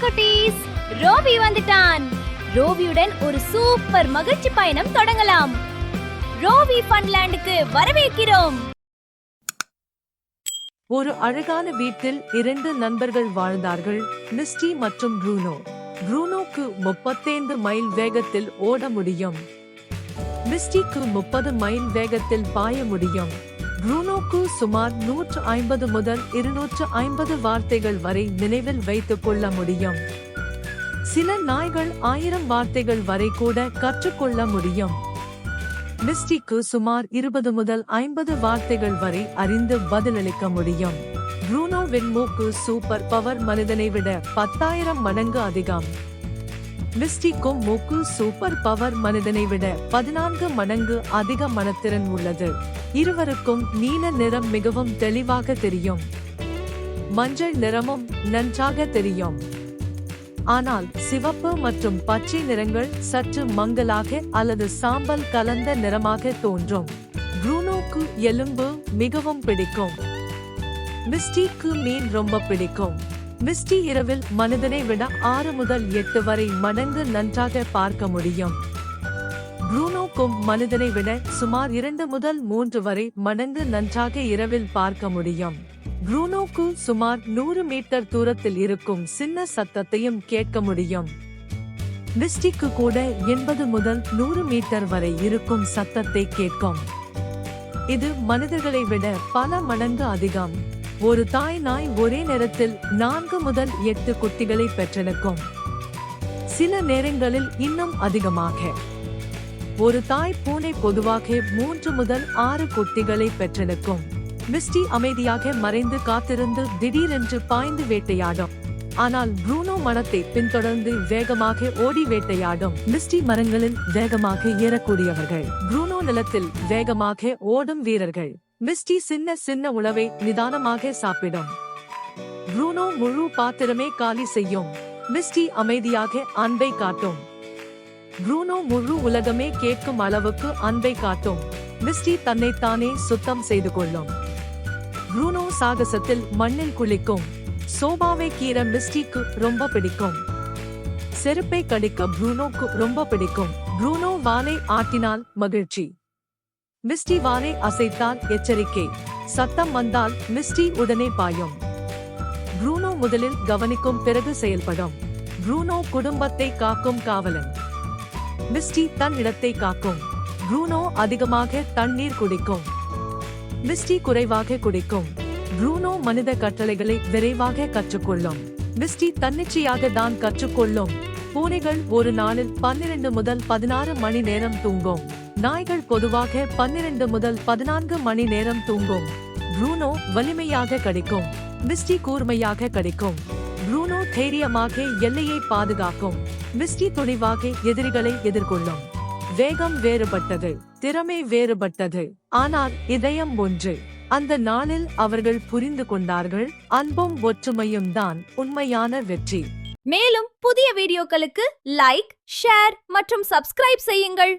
குட்டீஸ், ரோபி வந்துட்டான். ரோபியுடன் ஒரு சூப்பர் மகிழ்ச்சி பயணம் தொடங்கலாம். ரோபி ஃபன்லேண்டுக்கு வரவேற்கிறோம். ஒரு அழகான வீட்டில் 2 நண்பர்கள் வாழ்ந்தார்கள், மிஸ்டி மற்றும் ப்ரூனோ. ப்ரூனோக்கு 35 மைல் வேகத்தில் ஓட முடியும். மிஸ்டிக்கு 30 மைல் வேகத்தில் பாய முடியும். ப்ரூனோக்கு சுமார் 150 முதல் 250 வார்த்தைகள் வரை நினைவில் வைத்துக் கொள்ள முடியும். சில நாய்கள் 1000 வார்த்தைகள் வரை கூட கற்றுக்கொள்ள முடியும். மிஸ்டிக்கு சுமார் 20 முதல் 50 வார்த்தைகள் வரை அறிந்து பதிலளிக்க முடியும். ப்ரூனோவின் மூக்கு சூப்பர் பவர் மனிதனை விட 10,000 மடங்கு அதிகம். மிஸ்டிக்கும் மூக்கு சூப்பர் பவர் மனிதனை விட 14 மடங்கு அதிக மனத்திறன் உள்ளது. இருவருக்கும் நீல நிறம் மிகவும் தெளிவாக தெரியும். மஞ்சள் நிறமும் நன்றாக தெரியும். ஆனால் சிவப்பு மற்றும் பச்சை நிறங்கள் சற்று மங்கலாக அல்லது சாம்பல் கலந்த நிறமாக தோன்றும். ப்ரூனோக்கு எலும்பு மிகவும் பிடிக்கும். மிஸ்டிக்கு மீன் ரொம்ப பிடிக்கும். மிஸ்டி இரவில் மனிதனை விட 6 முதல் 8 வரை மடங்கு நன்றாக பார்க்க முடியும். ப்ரூனோக்கும் மனிதனை விட சுமார் 2 முதல் 3 வரை மடங்கு நன்றாக இரவில் பார்க்க முடியும். ப்ரூனோக்கு சுமார் 100 மீட்டர் தூரத்தில் இருக்கும் சின்ன சத்தத்தையும் கேட்க முடியும். மிஸ்டிக்கு கூட 80 முதல் 100 மீட்டர் வரை இருக்கும் சத்தத்தை கேட்கும். இது மனிதர்களை விட பல மடங்கு அதிகம். ஒரு தாய் நாய் ஒரே நேரத்தில் 4 முதல் 8 குட்டிகளை பெற்றெடுக்கும். சில நேரங்களில் இன்னும் அதிகமாக. ஒரு தாய் பூனை பொதுவாக 3 முதல் 6 குட்டிகளை பெற்றெடுக்கும். மிஸ்டி அமைதியாக மறைந்து காத்திருந்து திடீரென்று பாய்ந்து வேட்டையாடும். ஆனால் ப்ரூனோ மனத்தை பின்தொடர்ந்து வேகமாக ஓடி வேட்டையாடும். மிஸ்டி மரங்களில் வேகமாக ஏறக்கூடியவர்கள். ப்ரூனோ நிலத்தில் வேகமாக ஓடும் வீரர்கள். மிஸ்டி சின்ன சின்ன உணவை நிதானமாக சாப்பிடும். ப்ரூனோ முழு பாத்திரமே காலி செய்யும். மிஸ்டி அமைதியாக அன்பை காட்டும். ப்ரூனோ முழு உலகமே கேட்கும் அளவுக்கு அன்பை காட்டும். மிஸ்டி தன்னை தானே சுத்தம் செய்து கொள்ளும். ப்ரூனோ சாகசத்தில் மண்ணில் குளிக்கும். சோபாவை கீற மிஸ்டிக்கு ரொம்ப பிடிக்கும். செருப்பை கடிக்க ப்ரூனோக்கு ரொம்ப பிடிக்கும். ப்ரூனோ வாலை ஆட்டினால் மகிழ்ச்சி. மிஸ்டி வாலை அசைத்தால் எச்சரிக்கை. சத்தம் வந்தால் மிஸ்டி உடனே பாயும். ப்ரூனோ முதலில் கவனிக்கும், பிறகு செயல்படும். ப்ரூனோ குடும்பத்தை காக்கும் காவலன். மிஸ்டி தன் இடத்தை காக்கும். ப்ரூனோ அதிகமாக தண்ணீர் குடிக்கும். மிஸ்டி குறைவாக குடிக்கும். ப்ரூனோ மனித கட்டளைகளை விரைவாக கற்றுக்கொள்ளும். மிஸ்டி தன்னிச்சையாக தான் கற்றுக்கொள்ளும். பூனைகள் ஒரு நாளில் 12 முதல் 16 மணி நேரம் தூங்கும். நாய்கள் பொதுவாக 12 முதல் 14 மணி நேரம் தூங்கும். ப்ரூனோ வலிமையாக கடிக்கும். மிஸ்டி கூர்மையாக கடிக்கும். ப்ரூனோ தைரியமாக எல்லையை பாதுகாக்கும். மிஸ்டி துணிவாக எதிரிகளை எதிர்கொள்ளும். வேகம் வேறுபட்டது, திறமை வேறுபட்டது, ஆனால் இதயம் ஒன்று. அந்த நாளில் அவர்கள் புரிந்து கொண்டார்கள், அன்பும் ஒற்றுமையும் தான் உண்மையான வெற்றி. மேலும் புதிய வீடியோக்களுக்கு லைக், ஷேர் மற்றும் சப்ஸ்கிரைப் செய்யுங்கள்.